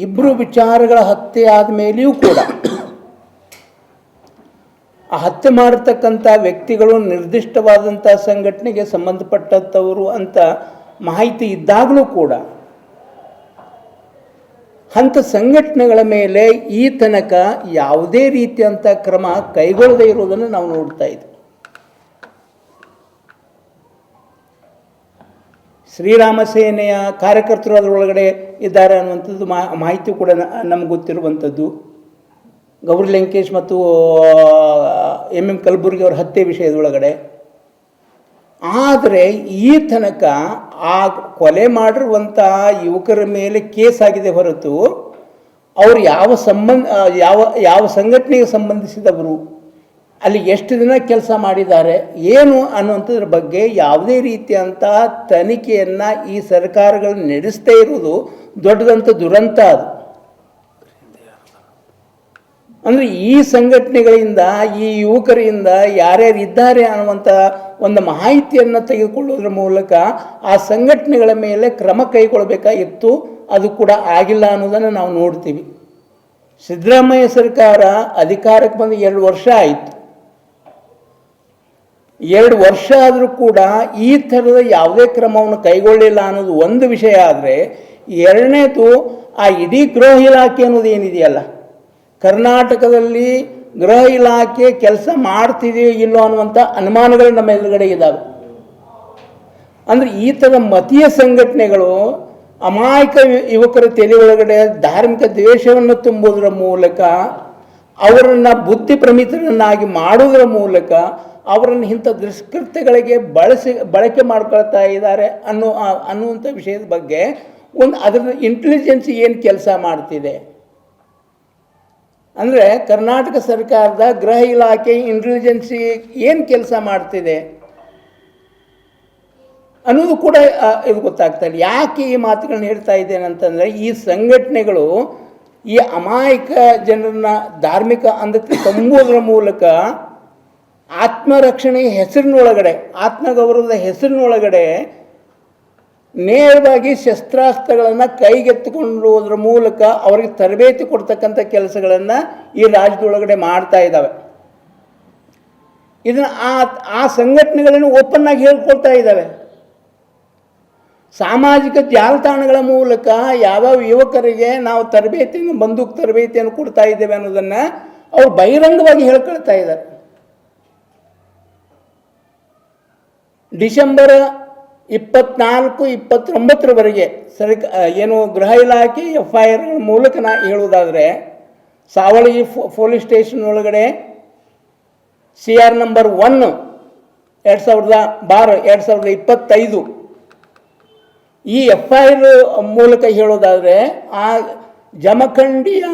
ಇಬ್ಬರು ವಿಚಾರಗಳ ಹತ್ಯೆ ಆದಮೇಲೆಯೂ ಕೂಡ ಆ ಹತ್ಯೆ ಮಾಡತಕ್ಕಂಥ ವ್ಯಕ್ತಿಗಳು ನಿರ್ದಿಷ್ಟವಾದಂಥ ಸಂಘಟನೆಗೆ ಸಂಬಂಧಪಟ್ಟಂಥವರು ಅಂತ ಮಾಹಿತಿ ಇದ್ದಾಗಲೂ ಕೂಡ ಅಂಥ ಸಂಘಟನೆಗಳ ಮೇಲೆ ಈ ತನಕ ಯಾವುದೇ ರೀತಿಯಂಥ ಕ್ರಮ ಕೈಗೊಳ್ಳದೇ ಇರುವುದನ್ನು ನಾವು ನೋಡ್ತಾ ಇದ್ದೀವಿ. ಶ್ರೀರಾಮ ಸೇನೆಯ ಕಾರ್ಯಕರ್ತರು ಅದರೊಳಗಡೆ ಇದ್ದಾರೆ ಅನ್ನುವಂಥದ್ದು ಮಾಹಿತಿ ಕೂಡ ನಮ್ಗೆ ಗೊತ್ತಿರುವಂಥದ್ದು. ಗೌರಿ ಲಂಕೇಶ್ ಮತ್ತು ಎಂ ಕಲಬುರ್ಗಿ ಅವರ ಹತ್ಯೆ ವಿಷಯದೊಳಗಡೆ. ಆದರೆ ಈ ತನಕ ಆ ಕೊಲೆ ಮಾಡಿರುವಂಥ ಯುವಕರ ಮೇಲೆ ಕೇಸ್ ಆಗಿದೆ ಹೊರತು ಅವರು ಯಾವ ಸಂಘಟನೆಗೆ ಸಂಬಂಧಿಸಿದವರು, ಅಲ್ಲಿ ಎಷ್ಟು ದಿನ ಕೆಲಸ ಮಾಡಿದ್ದಾರೆ, ಏನು ಅನ್ನುವಂಥದ್ರ ಬಗ್ಗೆ ಯಾವುದೇ ರೀತಿಯಂಥ ತನಿಖೆಯನ್ನು ಈ ಸರ್ಕಾರಗಳು ನಡೆಸ್ತೇ ಇರುವುದು ದೊಡ್ಡದಂಥ ದುರಂತ ಅದು. ಅಂದರೆ ಈ ಸಂಘಟನೆಗಳಿಂದ ಈ ಯುವಕರಿಂದ ಯಾರ್ಯಾರು ಇದ್ದಾರೆ ಅನ್ನುವಂಥ ಒಂದು ಮಾಹಿತಿಯನ್ನು ತೆಗೆದುಕೊಳ್ಳೋದ್ರ ಮೂಲಕ ಆ ಸಂಘಟನೆಗಳ ಮೇಲೆ ಕ್ರಮ ಕೈಗೊಳ್ಳಬೇಕಾಗಿತ್ತು. ಅದು ಕೂಡ ಆಗಿಲ್ಲ ಅನ್ನೋದನ್ನು ನಾವು ನೋಡ್ತೀವಿ. ಸಿದ್ದರಾಮಯ್ಯ ಸರ್ಕಾರ ಅಧಿಕಾರಕ್ಕೆ ಬಂದು 2 ವರ್ಷ ಆಯಿತು. 2 ವರ್ಷ ಆದರೂ ಕೂಡ ಈ ಥರದ ಯಾವುದೇ ಕ್ರಮವನ್ನು ಕೈಗೊಳ್ಳಿಲ್ಲ ಅನ್ನೋದು ಒಂದು ವಿಷಯ. ಆದರೆ ಎರಡನೇದು ಆ ಇಡೀ ಗೃಹ ಇಲಾಖೆ ಅನ್ನೋದು ಏನಿದೆಯಲ್ಲ, ಕರ್ನಾಟಕದಲ್ಲಿ ಗೃಹ ಇಲಾಖೆ ಕೆಲಸ ಮಾಡ್ತಿದೆಯೋ ಇಲ್ಲೋ ಅನ್ನುವಂಥ ಅನುಮಾನಗಳು ನಮ್ಮ ಎದುರುಗಡೆ ಇದ್ದಾವೆ. ಅಂದರೆ ಈ ಥರದ ಮತೀಯ ಸಂಘಟನೆಗಳು ಅಮಾಯಕ ಯುವಕರ ತಲೆ ಒಳಗಡೆ ಧಾರ್ಮಿಕ ದ್ವೇಷವನ್ನು ತುಂಬುವುದರ ಮೂಲಕ, ಅವರನ್ನು ಬುದ್ಧಿ ಪ್ರಮಿತರನ್ನಾಗಿ ಮಾಡುವುದರ ಮೂಲಕ ಅವರನ್ನು ಇಂಥ ದುಷ್ಕೃತ್ಯಗಳಿಗೆ ಬಳಕೆ ಮಾಡ್ಕೊಳ್ತಾ ಇದ್ದಾರೆ ಅನ್ನುವಂಥ ವಿಷಯದ ಬಗ್ಗೆ ಅದರ ಇಂಟೆಲಿಜೆನ್ಸ್ ಏನು ಕೆಲಸ ಮಾಡ್ತಿದೆ ಅಂದರೆ, ಕರ್ನಾಟಕ ಸರ್ಕಾರದ ಗೃಹ ಇಲಾಖೆ ಇಂಟೆಲಿಜೆನ್ಸಿ ಏನು ಕೆಲಸ ಮಾಡ್ತಿದೆ ಅನ್ನೋದು ಕೂಡ ಇದು ಗೊತ್ತಾಗ್ತಾ ಇಲ್ಲ. ಯಾಕೆ ಈ ಮಾತುಗಳನ್ನ ಹೇಳ್ತಾ ಇದ್ದೇನೆ ಅಂತಂದರೆ, ಈ ಸಂಘಟನೆಗಳು ಈ ಅಮಾಯಕ ಜನರನ್ನ ಧಾರ್ಮಿಕ ಅಂಧತೆ ತುಂಬುವುದರ ಮೂಲಕ ಆತ್ಮರಕ್ಷಣೆಯ ಹೆಸರಿನೊಳಗಡೆ, ಆತ್ಮಗೌರವದ ಹೆಸರಿನೊಳಗಡೆ ನೇರವಾಗಿ ಶಸ್ತ್ರಾಸ್ತ್ರಗಳನ್ನು ಕೈಗೆತ್ತಿಕೊಳ್ಳುವುದರ ಮೂಲಕ ಅವರಿಗೆ ತರಬೇತಿ ಕೊಡ್ತಕ್ಕಂಥ ಕೆಲಸಗಳನ್ನು ಈ ರಾಜ್ಯದೊಳಗಡೆ ಮಾಡ್ತಾ ಇದ್ದಾವೆ. ಇದನ್ನು ಆ ಸಂಘಟನೆಗಳನ್ನು ಓಪನ್ ಆಗಿ ಹೇಳ್ಕೊಳ್ತಾ ಇದ್ದಾವೆ. ಸಾಮಾಜಿಕ ಜಾಲತಾಣಗಳ ಮೂಲಕ ಯಾವ್ಯಾವ ಯುವಕರಿಗೆ ನಾವು ಬಂದೂಕು ತರಬೇತಿಯನ್ನು ಕೊಡ್ತಾ ಇದ್ದೇವೆ ಅನ್ನೋದನ್ನು ಅವರು ಬಹಿರಂಗವಾಗಿ ಹೇಳ್ಕೊಳ್ತಾ ಇದ್ದಾರೆ. ಡಿಸೆಂಬರ್ 24-29 ಏನು ಗೃಹ ಇಲಾಖೆ FIR ಮೂಲಕ ಹೇಳುವುದಾದರೆ, ಸಾವಳಗಿ ಪೊಲೀಸ್ ಸ್ಟೇಷನ್ ಒಳಗಡೆ CR ನಂಬರ್ 1 2012-2025 ಈ FIR ಮೂಲಕ ಹೇಳೋದಾದರೆ, ಆ ಜಮಖಂಡಿಯ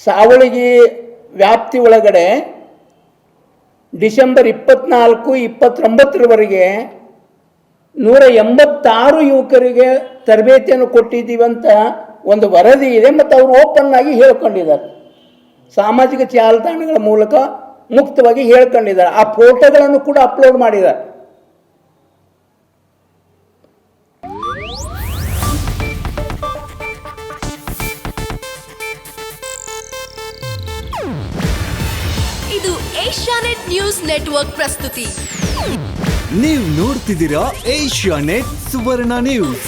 ಸಾವಳಗಿ ವ್ಯಾಪ್ತಿ ಒಳಗಡೆ ಡಿಸೆಂಬರ್ 24-29 186 ಯುವಕರಿಗೆ ತರಬೇತಿಯನ್ನು ಕೊಟ್ಟಿದ್ದೀವಂತ ಒಂದು ವರದಿ ಇದೆ. ಮತ್ತು ಅವರು ಓಪನ್ ಆಗಿ ಹೇಳ್ಕೊಂಡಿದ್ದಾರೆ, ಸಾಮಾಜಿಕ ಜಾಲತಾಣಗಳ ಮೂಲಕ ಮುಕ್ತವಾಗಿ ಹೇಳ್ಕೊಂಡಿದ್ದಾರೆ. ಆ ಫೋಟೋಗಳನ್ನು ಕೂಡ ಅಪ್ಲೋಡ್ ಮಾಡಿದ್ದಾರೆ. ಇದು ಏಷ್ಯಾನೆಟ್ ನ್ಯೂಸ್ ನೆಟ್ವರ್ಕ್ ಪ್ರಸ್ತುತಿ. ನೀವು ನೋಡ್ತಿದ್ದೀರಾ ಏಷ್ಯಾನೆಟ್ ಸುವರ್ಣ ನ್ಯೂಸ್.